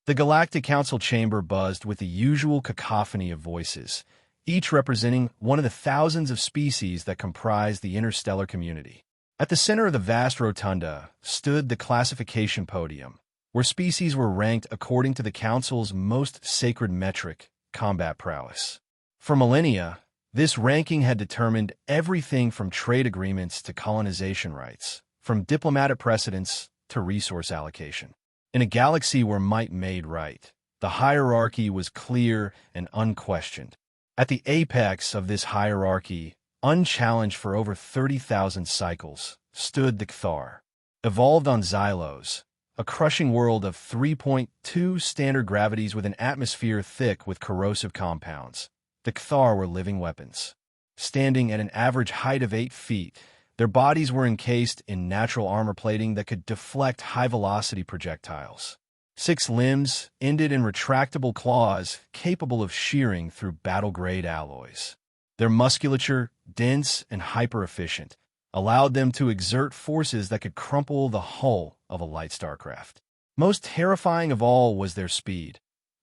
The Galactic Council chamber buzzed with the usual cacophony of voices, each representing one of the thousands of species that comprise the interstellar community. At the center of the vast rotunda stood the classification podium, where species were ranked according to the Council's most sacred metric, combat prowess. For millennia, this ranking had determined everything from trade agreements to colonization rights, from diplomatic precedence to resource allocation. In a galaxy where might made right, the hierarchy was clear and unquestioned. At the apex of this hierarchy, unchallenged for over 30,000 cycles, stood the Cthar. Evolved on Xylos, a crushing world of 3.2 standard gravities with an atmosphere thick with corrosive compounds, the Cthar were living weapons. Standing at an average height of 8 feet, their bodies were encased in natural armor plating that could deflect high-velocity projectiles. 6 limbs ended in retractable claws capable of shearing through battle-grade alloys. Their musculature, dense and hyper-efficient, allowed them to exert forces that could crumple the hull of a light starcraft. Most terrifying of all was their speed.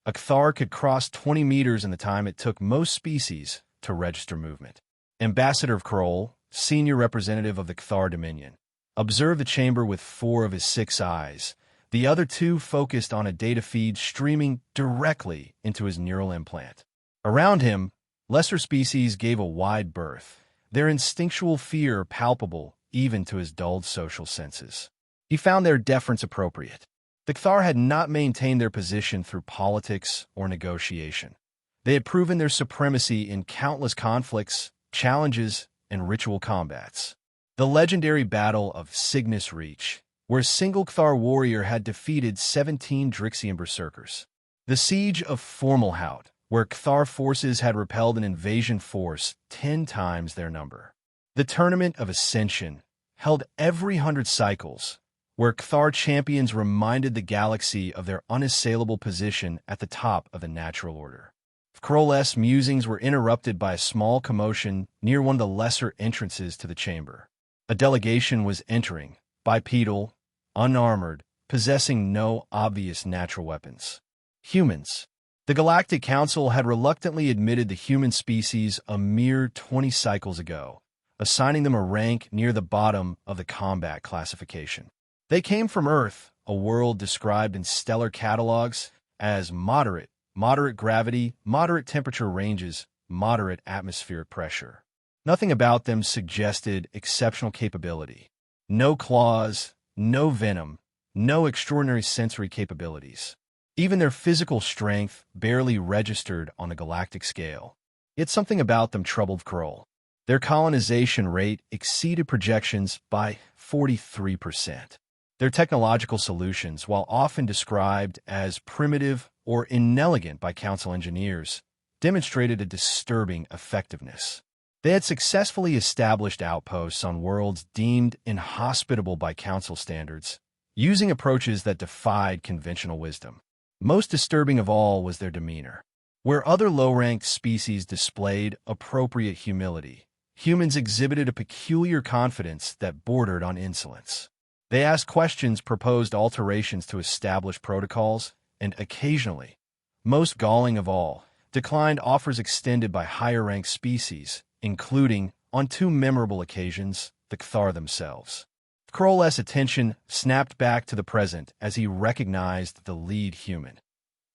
A Cthar could cross 20 meters in the time it took most species to register movement. Ambassador of Kroll, senior representative of the Cthar Dominion, observed the chamber with 4 of his 6 eyes. The other 2 focused on a data feed streaming directly into his neural implant. Around him, lesser species gave a wide berth, their instinctual fear palpable even to his dulled social senses. He found their deference appropriate. The Cthar had not maintained their position through politics or negotiation. They had proven their supremacy in countless conflicts, challenges, and ritual combats. The legendary Battle of Cygnus Reach, where a single Cthar warrior had defeated 17 Drixian berserkers. The Siege of Formalhaut, where Cthar forces had repelled an invasion force 10 times their number. The Tournament of Ascension, held every 100 cycles, where Cthar champions reminded the galaxy of their unassailable position at the top of the natural order. Kroll's musings were interrupted by a small commotion near one of the lesser entrances to the chamber. A delegation was entering, bipedal, unarmored, possessing no obvious natural weapons. Humans. The Galactic Council had reluctantly admitted the human species a mere 20 cycles ago, assigning them a rank near the bottom of the combat classification. They came from Earth, a world described in stellar catalogs as moderate gravity, moderate temperature ranges, moderate atmospheric pressure. Nothing about them suggested exceptional capability. No claws, no venom, no extraordinary sensory capabilities. Even their physical strength barely registered on a galactic scale. Yet something about them troubled Kroll. Their colonization rate exceeded projections by 43%. Their technological solutions, while often described as primitive or inelegant by Council engineers, demonstrated a disturbing effectiveness. They had successfully established outposts on worlds deemed inhospitable by Council standards, using approaches that defied conventional wisdom. Most disturbing of all was their demeanor. Where other low-ranked species displayed appropriate humility, humans exhibited a peculiar confidence that bordered on insolence. They asked questions, proposed alterations to established protocols, and occasionally, most galling of all, declined offers extended by higher-ranked species, including, on 2 memorable occasions, the Cthar themselves. Kroll's attention snapped back to the present as he recognized the lead human.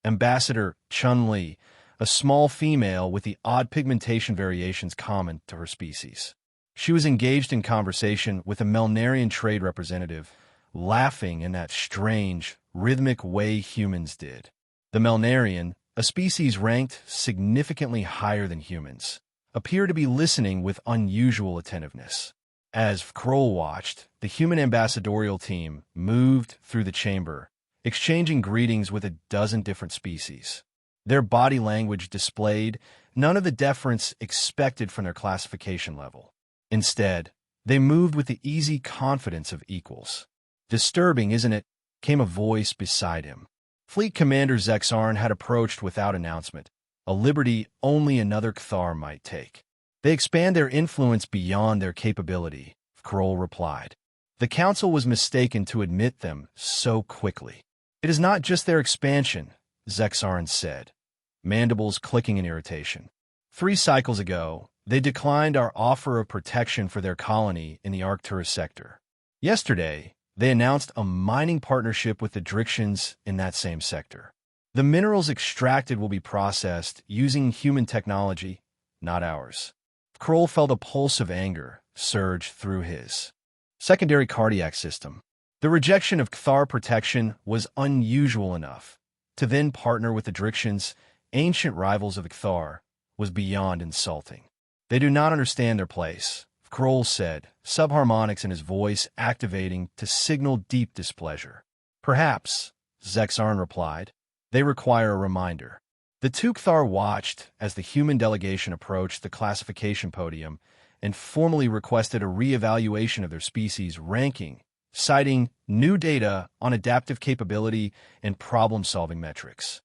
Ambassador Chun-Li, a small female with the odd pigmentation variations common to her species. She was engaged in conversation with a Melnarian trade representative, laughing in that strange, rhythmic way humans did. The Melnarian, a species ranked significantly higher than humans, appeared to be listening with unusual attentiveness. As Kroll watched, the human ambassadorial team moved through the chamber, exchanging greetings with a dozen different species. Their body language displayed none of the deference expected from their classification level. Instead, they moved with the easy confidence of equals. "Disturbing, isn't it?" came a voice beside him. Fleet Commander Zexarn had approached without announcement, a liberty only another Cthar might take. "They expand their influence beyond their capability," Kroll replied. The Council was mistaken to admit them so quickly. It is not just their expansion, Zexarn said, mandibles clicking in irritation. 3 cycles ago, they declined our offer of protection for their colony in the Arcturus sector. Yesterday, they announced a mining partnership with the Drixians in that same sector. The minerals extracted will be processed using human technology, not ours. Kroll felt a pulse of anger surge through his secondary cardiac system. The rejection of Cthar protection was unusual enough. To then partner with the Drixians, ancient rivals of the Cthar, was beyond insulting. They do not understand their place, Kroll said, subharmonics in his voice activating to signal deep displeasure. Perhaps, Zexarn replied, they require a reminder. The 2 Cthar watched as the human delegation approached the classification podium and formally requested a re-evaluation of their species ranking, citing new data on adaptive capability and problem-solving metrics.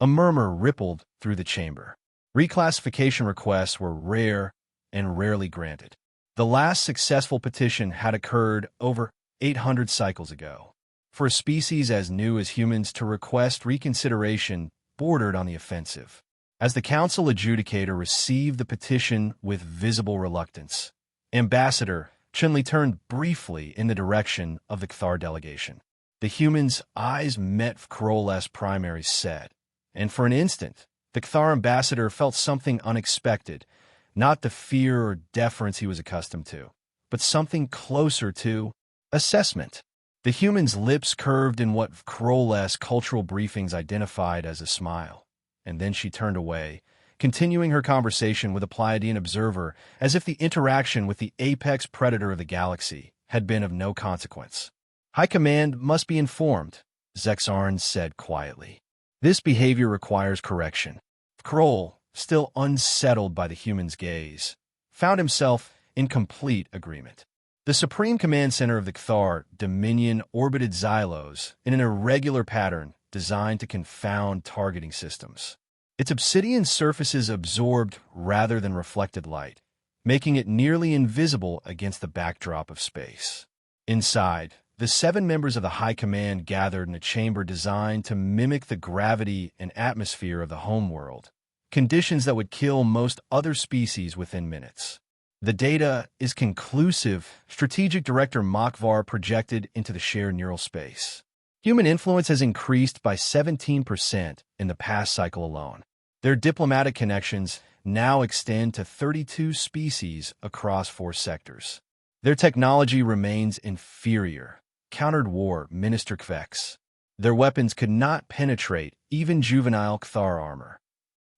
A murmur rippled through the chamber. Reclassification requests were rare and rarely granted. The last successful petition had occurred over 800 cycles ago. For a species as new as humans to request reconsideration bordered on the offensive. As the council adjudicator received the petition with visible reluctance, Ambassador Chinley turned briefly in the direction of the Cthar delegation. The human's eyes met Kroll's primary set, and for an instant, the Cthar ambassador felt something unexpected, not the fear or deference he was accustomed to, but something closer to assessment. The human's lips curved in what Kroll's cultural briefings identified as a smile, and then she turned away, continuing her conversation with a Pleiadian observer as if the interaction with the apex predator of the galaxy had been of no consequence. High Command must be informed, Zexarn said quietly. This behavior requires correction. Kroll, still unsettled by the human's gaze, found himself in complete agreement. The Supreme Command Center of the Cthar Dominion orbited Xylos in an irregular pattern designed to confound targeting systems. Its obsidian surfaces absorbed rather than reflected light, making it nearly invisible against the backdrop of space. Inside, the 7 members of the High Command gathered in a chamber designed to mimic the gravity and atmosphere of the homeworld, conditions that would kill most other species within minutes. The data is conclusive, Strategic Director Makvar projected into the shared neural space. Human influence has increased by 17% in the past cycle alone. Their diplomatic connections now extend to 32 species across 4 sectors. Their technology remains inferior, countered war Minister Kvex. Their weapons could not penetrate even juvenile Cthar armor.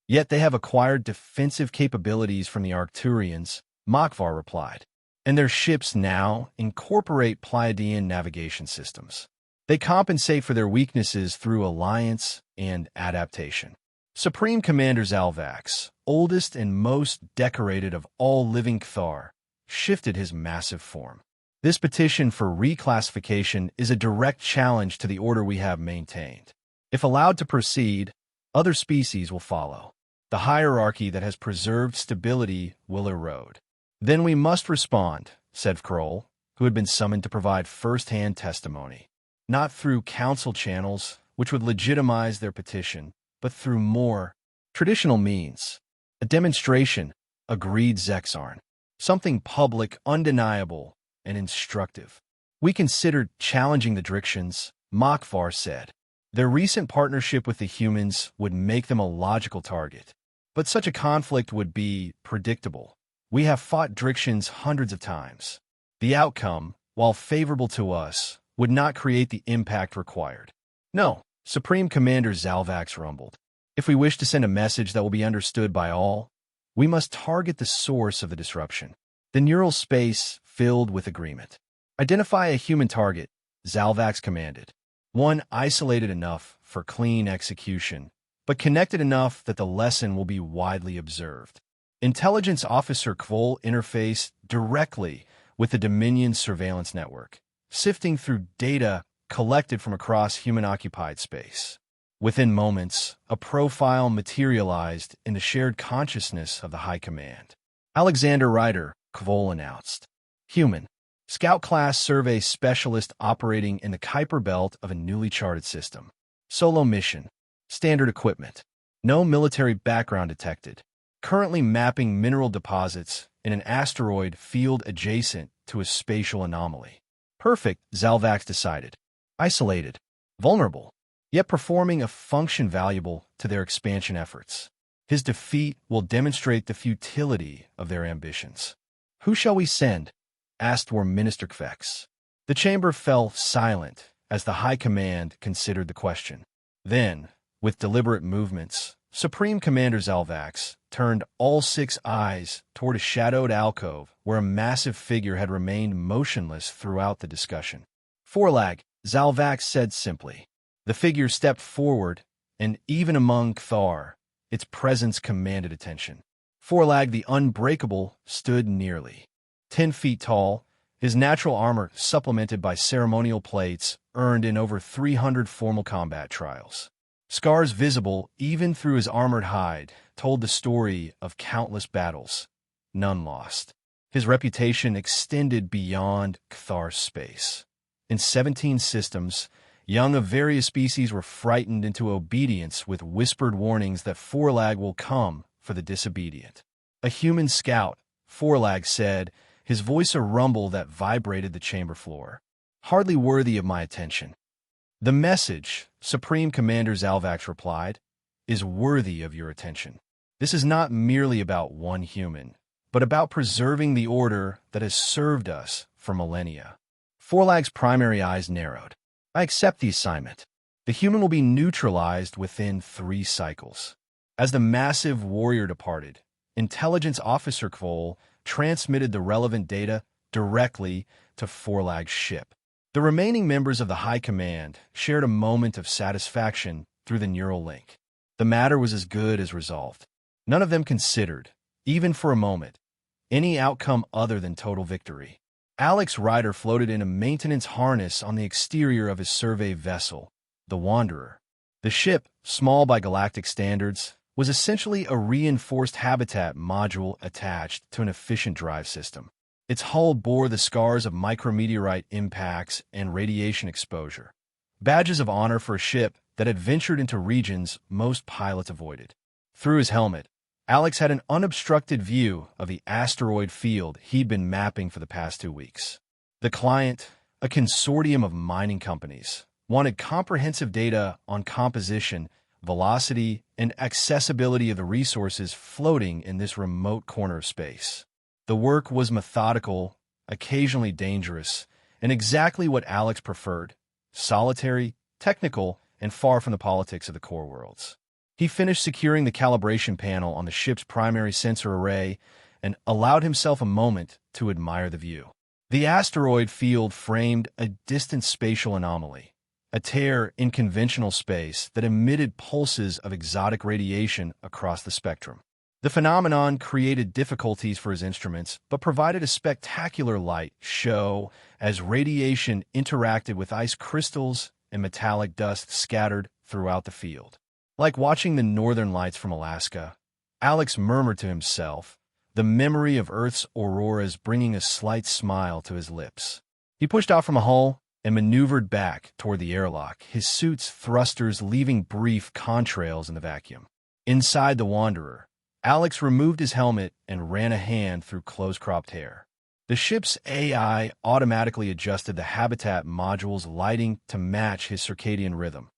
Yet they have acquired defensive capabilities from the Arcturians, Makvar replied, and their ships now incorporate Pleiadian navigation systems. They compensate for their weaknesses through alliance and adaptation. Supreme Commander Zalvax, oldest and most decorated of all living Cthar, shifted his massive form. This petition for reclassification is a direct challenge to the order we have maintained. If allowed to proceed, other species will follow. The hierarchy that has preserved stability will erode. Then we must respond, said Kroll, who had been summoned to provide first-hand testimony. Not through council channels, which would legitimize their petition, but through more traditional means. A demonstration, agreed Zexarn. Something public, undeniable, and instructive. We considered challenging the Drixians, Makvar said. Their recent partnership with the humans would make them a logical target. But such a conflict would be predictable. We have fought Drixians hundreds of times. The outcome, while favorable to us, would not create the impact required. No, Supreme Commander Zalvax rumbled. If we wish to send a message that will be understood by all, we must target the source of the disruption. The neural space filled with agreement. Identify a human target, Zalvax commanded. One isolated enough for clean execution, but connected enough that the lesson will be widely observed. Intelligence Officer Kvol interfaced directly with the Dominion surveillance network, sifting through data collected from across human-occupied space. Within moments, a profile materialized in the shared consciousness of the High Command. Alexander Ryder, Kvol announced. Human. Scout-class survey specialist operating in the Kuiper belt of a newly charted system. Solo mission. Standard equipment. No military background detected. Currently mapping mineral deposits in an asteroid field adjacent to a spatial anomaly. Perfect, Zalvax decided. Isolated. Vulnerable. Yet performing a function valuable to their expansion efforts. His defeat will demonstrate the futility of their ambitions. Who shall we send? Asked War Minister Kvex. The chamber fell silent as the High Command considered the question. Then, with deliberate movements, Supreme Commander Zalvax turned all 6 eyes toward a shadowed alcove where a massive figure had remained motionless throughout the discussion. Forlag, Zalvax said simply. The figure stepped forward, and even among Kthar, its presence commanded attention. Forlag the Unbreakable stood nearly 10 feet tall, his natural armor supplemented by ceremonial plates earned in over 300 formal combat trials. Scars visible even through his armored hide told the story of countless battles, none lost. His reputation extended beyond Kthar's space. In 17 systems, young of various species were frightened into obedience with whispered warnings that Forlag will come for the disobedient. A human scout, Forlag said, his voice a rumble that vibrated the chamber floor. Hardly worthy of my attention. The message, Supreme Commander Zalvax replied, is worthy of your attention. This is not merely about one human, but about preserving the order that has served us for millennia. Forlag's primary eyes narrowed. I accept the assignment. The human will be neutralized within 3 cycles. As the massive warrior departed, Intelligence Officer Kvol transmitted the relevant data directly to Forlag's ship. The remaining members of the High Command shared a moment of satisfaction through the neural link. The matter was as good as resolved. None of them considered, even for a moment, any outcome other than total victory. Alex Ryder floated in a maintenance harness on the exterior of his survey vessel, the Wanderer. The ship, small by galactic standards, was essentially a reinforced habitat module attached to an efficient drive system. Its hull bore the scars of micrometeorite impacts and radiation exposure, badges of honor for a ship that had ventured into regions most pilots avoided. Through his helmet, Alex had an unobstructed view of the asteroid field he'd been mapping for the past 2 weeks. The client, a consortium of mining companies, wanted comprehensive data on composition, velocity, and accessibility of the resources floating in this remote corner of space. The work was methodical, occasionally dangerous, and exactly what Alex preferred: solitary, technical, and far from the politics of the core worlds. He finished securing the calibration panel on the ship's primary sensor array and allowed himself a moment to admire the view. The asteroid field framed a distant spatial anomaly, a tear in conventional space that emitted pulses of exotic radiation across the spectrum. The phenomenon created difficulties for his instruments, but provided a spectacular light show as radiation interacted with ice crystals and metallic dust scattered throughout the field. Like watching the northern lights from Alaska, Alex murmured to himself, the memory of Earth's auroras bringing a slight smile to his lips. He pushed out from a hull and maneuvered back toward the airlock, his suit's thrusters leaving brief contrails in the vacuum. Inside the Wanderer, Alex removed his helmet and ran a hand through close-cropped hair. The ship's AI automatically adjusted the habitat module's lighting to match his circadian rhythm,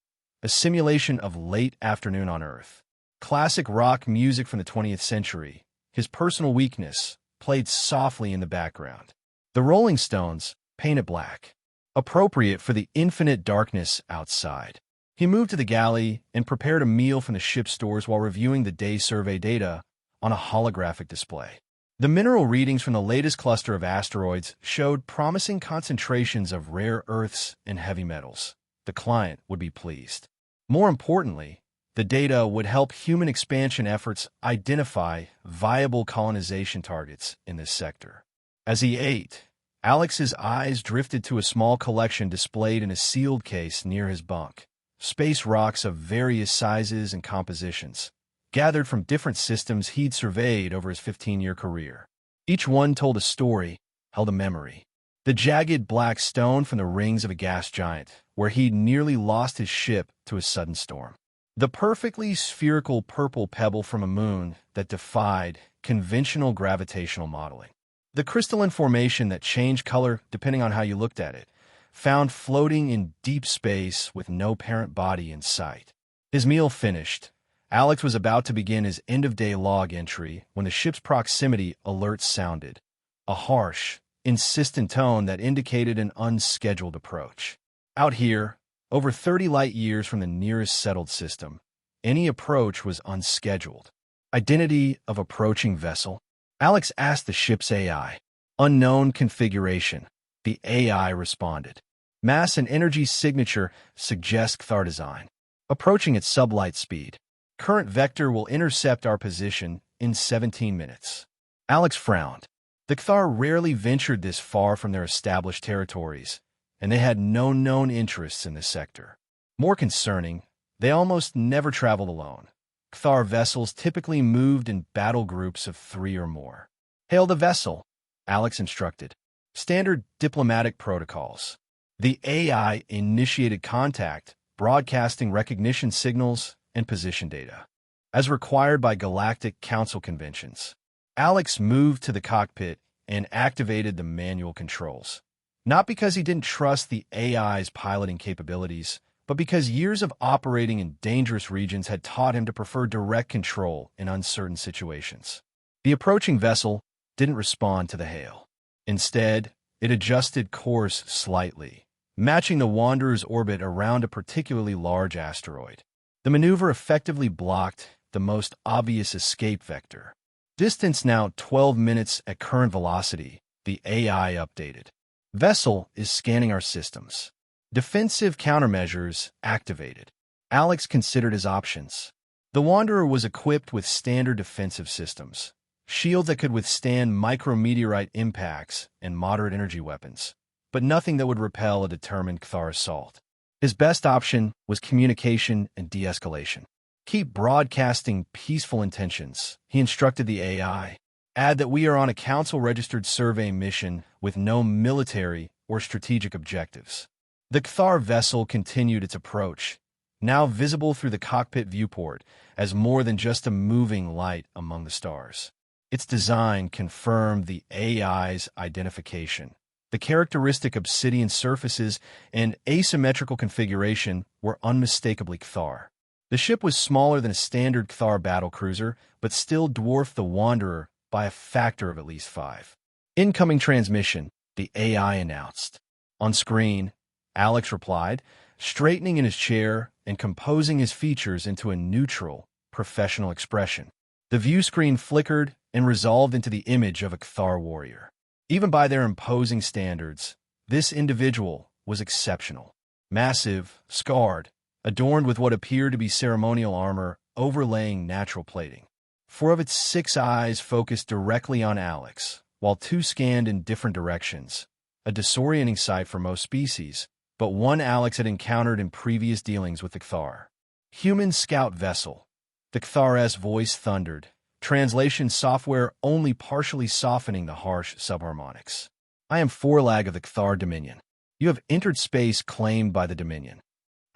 a simulation of late afternoon on Earth. Classic rock music from the 20th century, his personal weakness, played softly in the background. The Rolling Stones, painted black, appropriate for the infinite darkness outside. He moved to the galley and prepared a meal from the ship's stores while reviewing the day's survey data on a holographic display. The mineral readings from the latest cluster of asteroids showed promising concentrations of rare earths and heavy metals. The client would be pleased. More importantly, the data would help human expansion efforts identify viable colonization targets in this sector. As he ate, Alex's eyes drifted to a small collection displayed in a sealed case near his bunk. Space rocks of various sizes and compositions, gathered from different systems he'd surveyed over his 15-year career. Each one told a story, held a memory. The jagged black stone from the rings of a gas giant where he'd nearly lost his ship to a sudden storm. The perfectly spherical purple pebble from a moon that defied conventional gravitational modeling. The crystalline formation that changed color depending on how you looked at it, found floating in deep space with no parent body in sight. His meal finished, Alex was about to begin his end-of-day log entry when the ship's proximity alert sounded, a harsh, insistent tone that indicated an unscheduled approach. Out here, over 30 light-years from the nearest settled system, any approach was unscheduled. Identity of approaching vessel? Alex asked the ship's AI. Unknown configuration. The AI responded. Mass and energy signature suggest Cthar design. Approaching at sublight speed. Current vector will intercept our position in 17 minutes. Alex frowned. The Cthar rarely ventured this far from their established territories, and they had no known interests in this sector. More concerning, they almost never traveled alone. Cthar vessels typically moved in battle groups of 3 or more. Hail the vessel, Alex instructed. Standard diplomatic protocols. The AI initiated contact, broadcasting recognition signals and position data, as required by Galactic Council conventions. Alex moved to the cockpit and activated the manual controls. Not because he didn't trust the AI's piloting capabilities, but because years of operating in dangerous regions had taught him to prefer direct control in uncertain situations. The approaching vessel didn't respond to the hail. Instead, it adjusted course slightly, matching the Wanderer's orbit around a particularly large asteroid. The maneuver effectively blocked the most obvious escape vector. Distance now 12 minutes at current velocity, the AI updated. Vessel is scanning our systems. Defensive countermeasures activated. Alex considered his options. The Wanderer was equipped with standard defensive systems, shields that could withstand micrometeorite impacts and moderate energy weapons, but nothing that would repel a determined Cthar assault. His best option was communication and de-escalation. Keep broadcasting peaceful intentions, he instructed the AI. Add that we are on a council-registered survey mission with no military or strategic objectives. The Cthar vessel continued its approach, now visible through the cockpit viewport as more than just a moving light among the stars. Its design confirmed the AI's identification. The characteristic obsidian surfaces and asymmetrical configuration were unmistakably Cthar. The ship was smaller than a standard Cthar battlecruiser, but still dwarfed the Wanderer by a factor of at least 5. Incoming transmission, the AI announced. On screen, Alex replied, straightening in his chair and composing his features into a neutral, professional expression. The view screen flickered and resolved into the image of a Cthar warrior. Even by their imposing standards, this individual was exceptional. Massive, scarred, adorned with what appeared to be ceremonial armor overlaying natural plating. 4 of its 6 eyes focused directly on Alex, while 2 scanned in different directions, a disorienting sight for most species, but one Alex had encountered in previous dealings with the Cthar. Human scout vessel. The Cthar's voice thundered, translation software only partially softening the harsh subharmonics. I am Forlag of the Cthar Dominion. You have entered space claimed by the Dominion.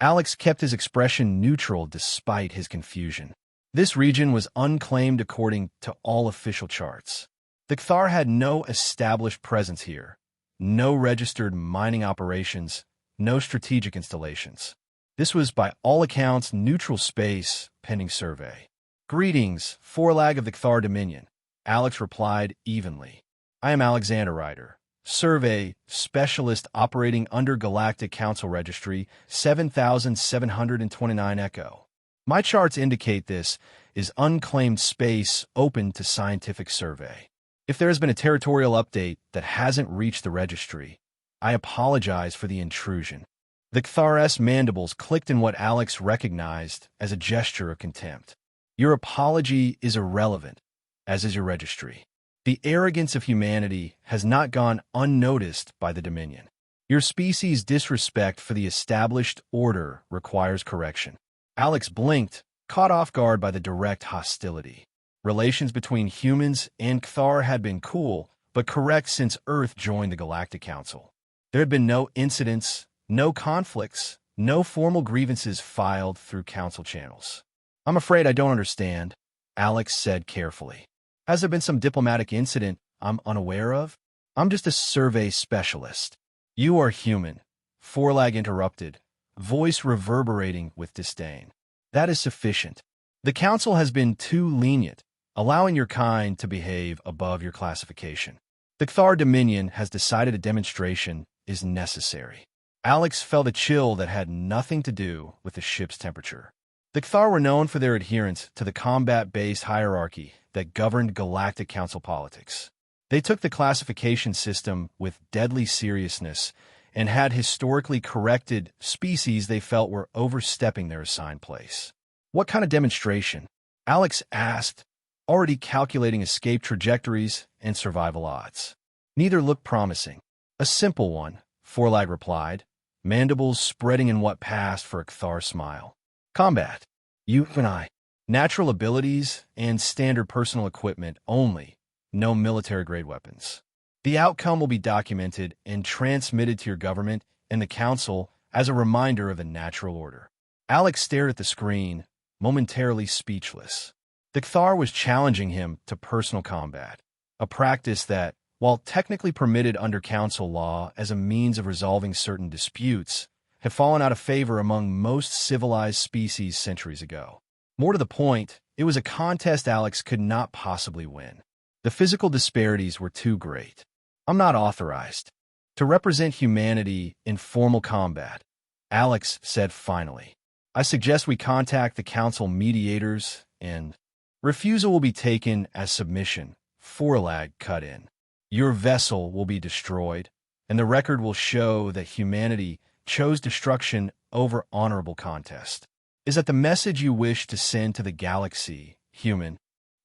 Alex kept his expression neutral despite his confusion. This region was unclaimed according to all official charts. The Cthar had no established presence here, no registered mining operations, no strategic installations. This was by all accounts neutral space pending survey. Greetings, Forlag of the Cthar Dominion, Alex replied evenly. I am Alexander Ryder, survey specialist operating under Galactic Council Registry 7729 Echo. My charts indicate this is unclaimed space open to scientific survey. If there has been a territorial update that hasn't reached the registry, I apologize for the intrusion. The Cthar's mandibles clicked in what Alex recognized as a gesture of contempt. Your apology is irrelevant, as is your registry. The arrogance of humanity has not gone unnoticed by the Dominion. Your species' disrespect for the established order requires correction. Alex blinked, caught off guard by the direct hostility. Relations between humans and Cthar had been cool, but correct since Earth joined the Galactic Council. There had been no incidents, No conflicts, no formal grievances filed through council channels. I'm afraid I don't understand, Alex said carefully. Has there been some diplomatic incident I'm unaware of? I'm just a survey specialist. You are human, Forlag interrupted, voice reverberating with disdain. That is sufficient. The council has been too lenient, allowing your kind to behave above your classification. The Cthar Dominion has decided a demonstration is necessary. Alex felt a chill that had nothing to do with the ship's temperature. The Cthar were known for their adherence to the combat-based hierarchy that governed galactic council politics. They took the classification system with deadly seriousness and had historically corrected species they felt were overstepping their assigned place. What kind of demonstration? Alex asked, already calculating escape trajectories and survival odds. Neither looked promising. A simple one, Forlag replied, mandibles spreading in what passed for a Cthar smile. Combat. You and I. Natural abilities and standard personal equipment only. No military-grade weapons. The outcome will be documented and transmitted to your government and the council as a reminder of the natural order. Alex stared at the screen, momentarily speechless. The Cthar was challenging him to personal combat, a practice that, while technically permitted under council law as a means of resolving certain disputes, had fallen out of favor among most civilized species centuries ago. More to the point, it was a contest Alex could not possibly win. The physical disparities were too great. I'm not authorized to represent humanity in formal combat, Alex said finally. I suggest we contact the council mediators and refusal will be taken as submission, Forlag cut in. Your vessel will be destroyed, and the record will show that humanity chose destruction over honorable contest. Is that the message you wish to send to the galaxy, human?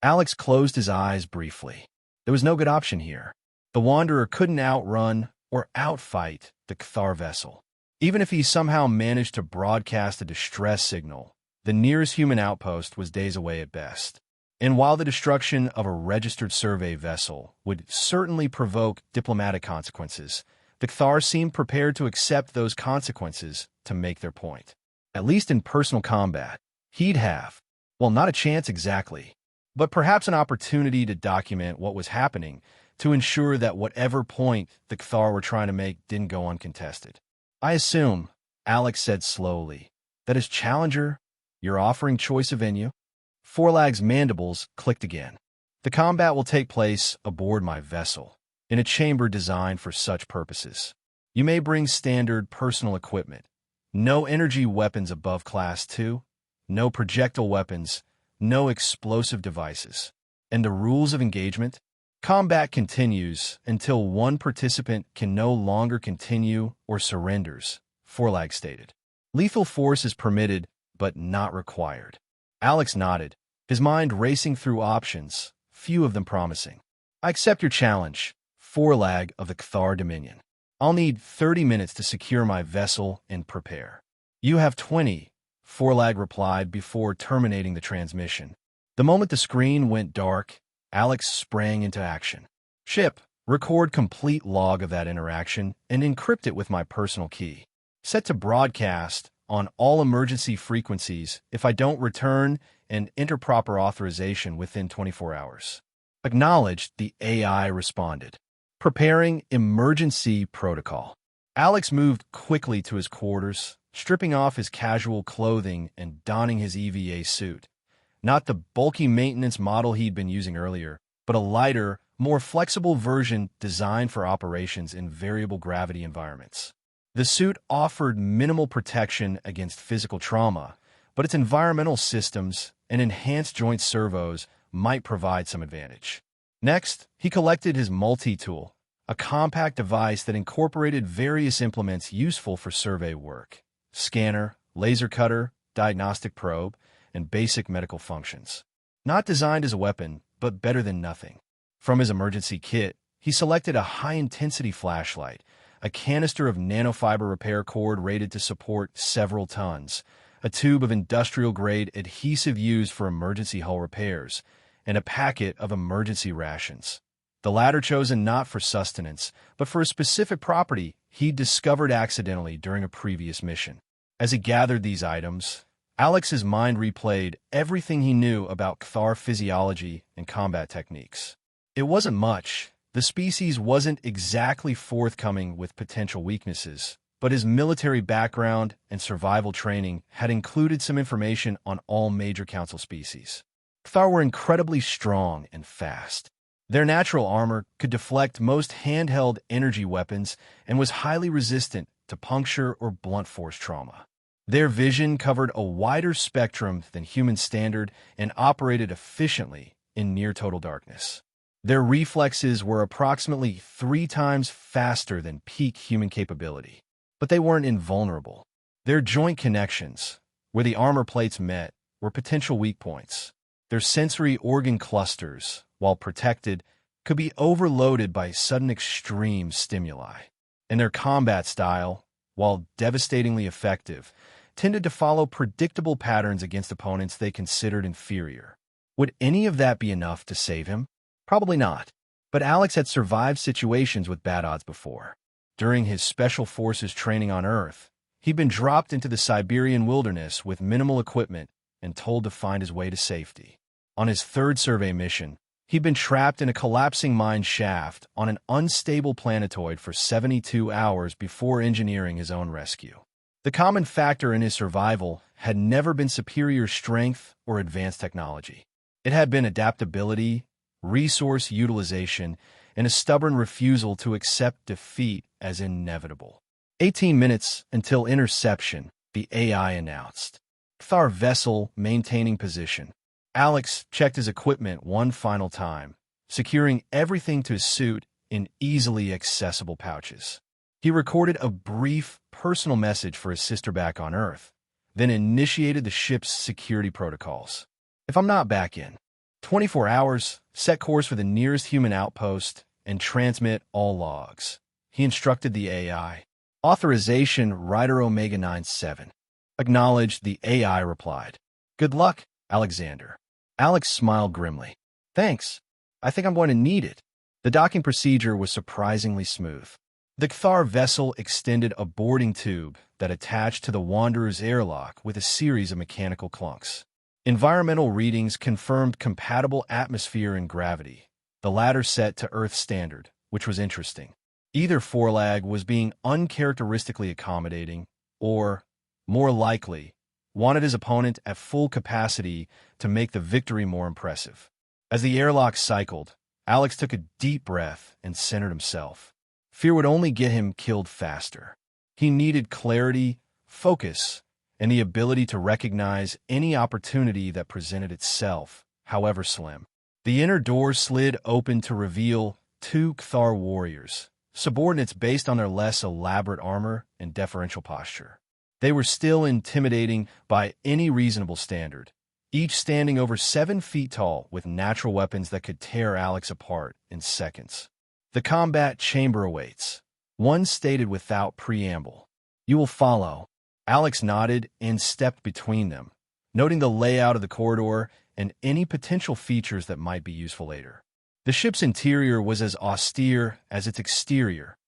Alex closed his eyes briefly. There was no good option here. The Wanderer couldn't outrun or outfight the Cthar vessel. Even if he somehow managed to broadcast a distress signal, the nearest human outpost was days away at best. And while the destruction of a registered survey vessel would certainly provoke diplomatic consequences, the Cthar seemed prepared to accept those consequences to make their point. At least in personal combat, he'd have, well, not a chance exactly, but perhaps an opportunity to document what was happening to ensure that whatever point the Cthar were trying to make didn't go uncontested. I assume, Alex said slowly, that as challenger, you're offering choice of venue? Forlag's mandibles clicked again. The combat will take place aboard my vessel, in a chamber designed for such purposes. You may bring standard personal equipment. No energy weapons above Class 2, no projectile weapons, no explosive devices. And the rules of engagement? Combat continues until one participant can no longer continue or surrenders, Forlag stated. Lethal force is permitted, but not required. Alex nodded, his mind racing through options, few of them promising. I accept your challenge, Forlag of the Cthar Dominion. I'll need 30 minutes to secure my vessel and prepare. You have 20, Forlag replied before terminating the transmission. The moment the screen went dark, Alex sprang into action. Ship, record complete log of that interaction and encrypt it with my personal key. Set to broadcast on all emergency frequencies if I don't return and enter proper authorization within 24 hours. Acknowledged, the AI responded. Preparing emergency protocol. Alex moved quickly to his quarters, stripping off his casual clothing and donning his EVA suit. Not the bulky maintenance model he'd been using earlier, but a lighter, more flexible version designed for operations in variable gravity environments. The suit offered minimal protection against physical trauma, but its environmental systems and enhanced joint servos might provide some advantage. Next, he collected his multi-tool, a compact device that incorporated various implements useful for survey work: scanner, laser cutter, diagnostic probe, and basic medical functions. Not designed as a weapon, but better than nothing. From his emergency kit, he selected a high-intensity flashlight, a canister of nanofiber repair cord rated to support several tons, a tube of industrial-grade adhesive used for emergency hull repairs, and a packet of emergency rations. the latter chosen not for sustenance, but for a specific property he'd discovered accidentally during a previous mission. As he gathered these items, Alex's mind replayed everything he knew about Cthar physiology and combat techniques. It wasn't much. The species wasn't exactly forthcoming with potential weaknesses, but his military background and survival training had included some information on all major council species. Cthar were incredibly strong and fast. Their natural armor could deflect most handheld energy weapons and was highly resistant to puncture or blunt force trauma. Their vision covered a wider spectrum than human standard and operated efficiently in near-total darkness. Their reflexes were approximately 3 times faster than peak human capability. But they weren't invulnerable. Their joint connections, where the armor plates met, were potential weak points. Their sensory organ clusters, while protected, could be overloaded by sudden extreme stimuli. And their combat style, while devastatingly effective, tended to follow predictable patterns against opponents they considered inferior. Would any of that be enough to save him? Probably not. But Alex had survived situations with bad odds before. During his Special Forces training on Earth, he'd been dropped into the Siberian wilderness with minimal equipment and told to find his way to safety. On his 3rd survey mission, he'd been trapped in a collapsing mine shaft on an unstable planetoid for 72 hours before engineering his own rescue. The common factor in his survival had never been superior strength or advanced technology. It had been adaptability, resource utilization, and a stubborn refusal to accept defeat as inevitable. 18 minutes until interception, the AI announced. Cthar vessel maintaining position. Alex checked his equipment one final time, securing everything to his suit in easily accessible pouches. He recorded a brief personal message for his sister back on Earth, then initiated the ship's security protocols. If I'm not back in 24 hours, set course for the nearest human outpost and transmit all logs. He instructed the AI. Authorization Rider Omega 97. Acknowledged, the AI replied. Good luck, Alexander. Alex smiled grimly. Thanks. I think I'm going to need it. The docking procedure was surprisingly smooth. The Cthar vessel extended a boarding tube that attached to the Wanderer's airlock with a series of mechanical clunks. Environmental readings confirmed compatible atmosphere and gravity, the latter set to Earth standard, which was interesting. Either forelag was being uncharacteristically accommodating, or, more likely, wanted his opponent at full capacity to make the victory more impressive. As the airlock cycled, Alex took a deep breath and centered himself. Fear would only get him killed faster. He needed clarity, focus, and the ability to recognize any opportunity that presented itself, however slim. The inner door slid open to reveal 2 Cthar warriors, subordinates based on their less elaborate armor and deferential posture. They were still intimidating by any reasonable standard, each standing over 7 feet tall with natural weapons that could tear Alex apart in seconds. The combat chamber awaits. One stated without preamble. You will follow. Alex nodded and stepped between them, noting the layout of the corridor and any potential features that might be useful later. The ship's interior was as austere as its exterior,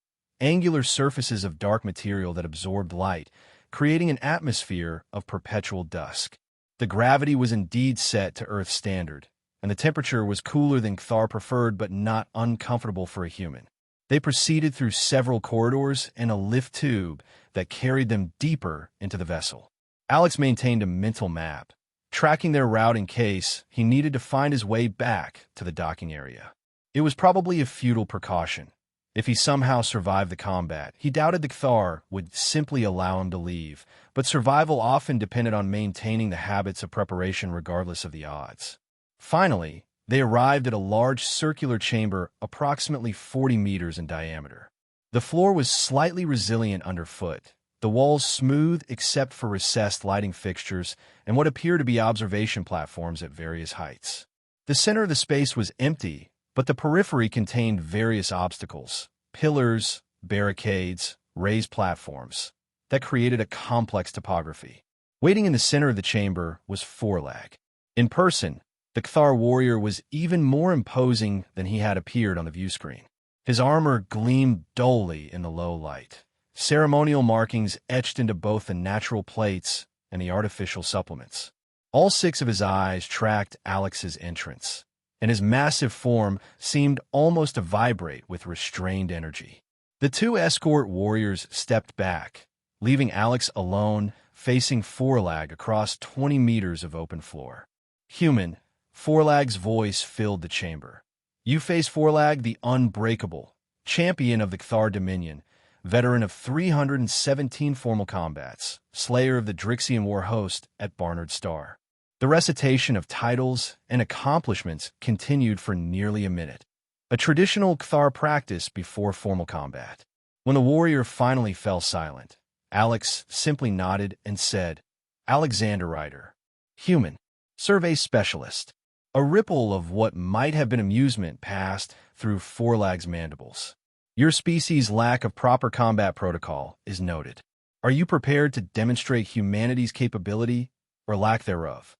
angular surfaces of dark material that absorbed light, creating an atmosphere of perpetual dusk. The gravity was indeed set to Earth standard, and the temperature was cooler than Cthar preferred but not uncomfortable for a human. They proceeded through several corridors and a lift tube that carried them deeper into the vessel. Alex maintained a mental map. Tracking their route in case he needed to find his way back to the docking area. It was probably a futile precaution. If he somehow survived the combat, he doubted the Cthar would simply allow him to leave, but survival often depended on maintaining the habits of preparation regardless of the odds. Finally, they arrived at a large circular chamber approximately 40 meters in diameter. The floor was slightly resilient underfoot, the walls smooth except for recessed lighting fixtures and what appeared to be observation platforms at various heights. The center of the space was empty, but the periphery contained various obstacles, pillars, barricades, raised platforms, that created a complex topography. Waiting in the center of the chamber was Forelag. In person, The Cthar warrior was even more imposing than he had appeared on the view screen. His armor gleamed dully in the low light, ceremonial markings etched into both the natural plates and the artificial supplements. All 6 of his eyes tracked Alex's entrance, and his massive form seemed almost to vibrate with restrained energy. The 2 escort warriors stepped back, leaving Alex alone, facing Forlag across 20 meters of open floor. Human, Forlag's voice filled the chamber. You face Forlag, the unbreakable, champion of the Cthar Dominion, veteran of 317 formal combats, slayer of the Drixian war host at Barnard Star. The recitation of titles and accomplishments continued for nearly a minute, a traditional Cthar practice before formal combat. When the warrior finally fell silent, Alex simply nodded and said, Alexander Ryder, human, survey specialist. A ripple of what might have been amusement passed through Forlag's mandibles. Your species' lack of proper combat protocol is noted. Are you prepared to demonstrate humanity's capability or lack thereof?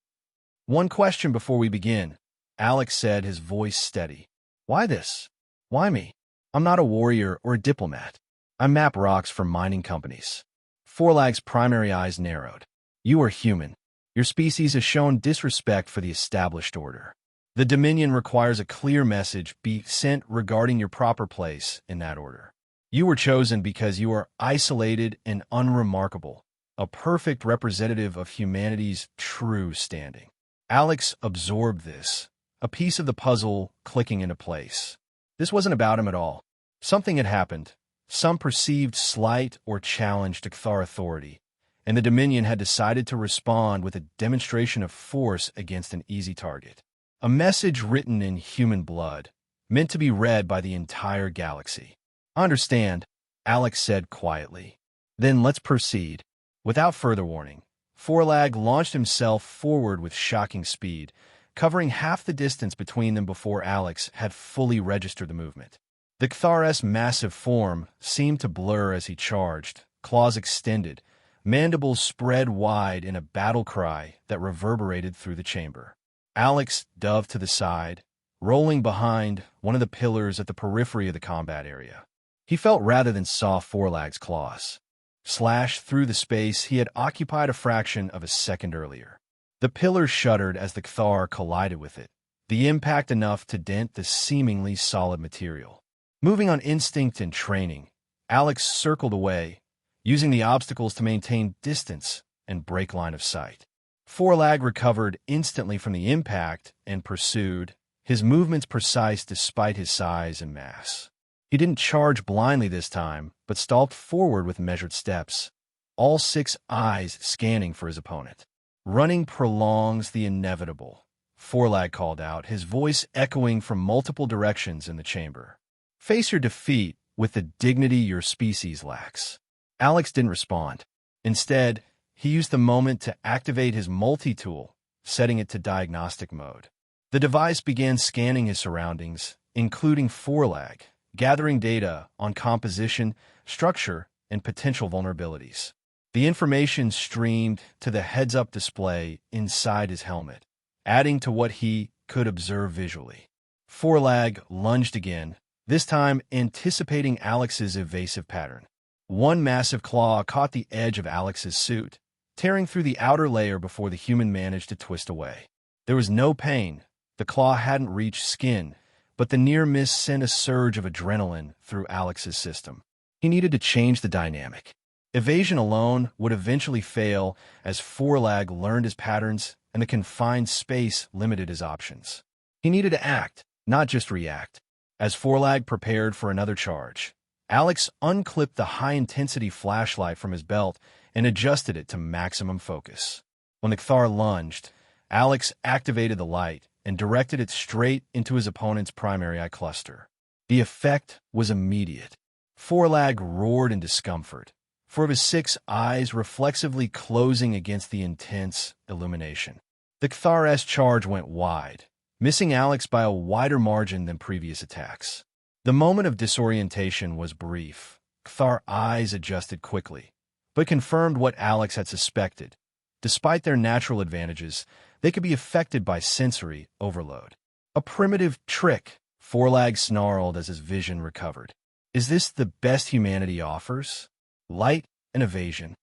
One question before we begin, Alex said, his voice steady. Why this? Why me? I'm not a warrior or a diplomat. I map rocks for mining companies. Forlag's primary eyes narrowed. You are human. Your species has shown disrespect for the established order. The Dominion requires a clear message be sent regarding your proper place in that order. You were chosen because you are isolated and unremarkable, a perfect representative of humanity's true standing. Alex absorbed this, a piece of the puzzle clicking into place. This wasn't about him at all. Something had happened, some perceived slight or challenge to Cthar authority, and the Dominion had decided to respond with a demonstration of force against an easy target. A message written in human blood, meant to be read by the entire galaxy. I understand, Alex said quietly. Then let's proceed. Without further warning, Forlag launched himself forward with shocking speed, covering half the distance between them before Alex had fully registered the movement. The Cthar's massive form seemed to blur as he charged, claws extended, mandibles spread wide in a battle cry that reverberated through the chamber. Alex dove to the side, rolling behind one of the pillars at the periphery of the combat area. He felt rather than saw Forlag's claws slash through the space he had occupied a fraction of a second earlier. The pillar shuddered as the Cthar collided with it, the impact enough to dent the seemingly solid material. Moving on instinct and training, Alex circled away, using the obstacles to maintain distance and break line of sight. Forlag recovered instantly from the impact and pursued, his movements precise despite his size and mass. He didn't charge blindly this time, but stalked forward with measured steps, all 6 eyes scanning for his opponent. Running prolongs the inevitable, Forlag called out, his voice echoing from multiple directions in the chamber. Face your defeat with the dignity your species lacks. Alex didn't respond. Instead, he used the moment to activate his multi-tool, setting it to diagnostic mode. The device began scanning his surroundings, including Forlag, gathering data on composition, structure, and potential vulnerabilities. The information streamed to the heads-up display inside his helmet, adding to what he could observe visually. Forlag lunged again, this time anticipating Alex's evasive pattern. One massive claw caught the edge of Alex's suit, tearing through the outer layer before the human managed to twist away. There was no pain. The claw hadn't reached skin, but the near miss sent a surge of adrenaline through Alex's system. He needed to change the dynamic. Evasion alone would eventually fail as Forlag learned his patterns and the confined space limited his options. He needed to act, not just react. As Forlag prepared for another charge, Alex unclipped the high-intensity flashlight from his belt and adjusted it to maximum focus. When the Cthar lunged, Alex activated the light and directed it straight into his opponent's primary eye cluster. The effect was immediate. Forlag roared in discomfort, 4 of his 6 eyes reflexively closing against the intense illumination. The Cthar's charge went wide, missing Alex by a wider margin than previous attacks. The moment of disorientation was brief. Cthar eyes adjusted quickly, but confirmed what Alex had suspected. Despite their natural advantages, they could be affected by sensory overload. A primitive trick, Forelag snarled as his vision recovered. Is this the best humanity offers? Light and evasion.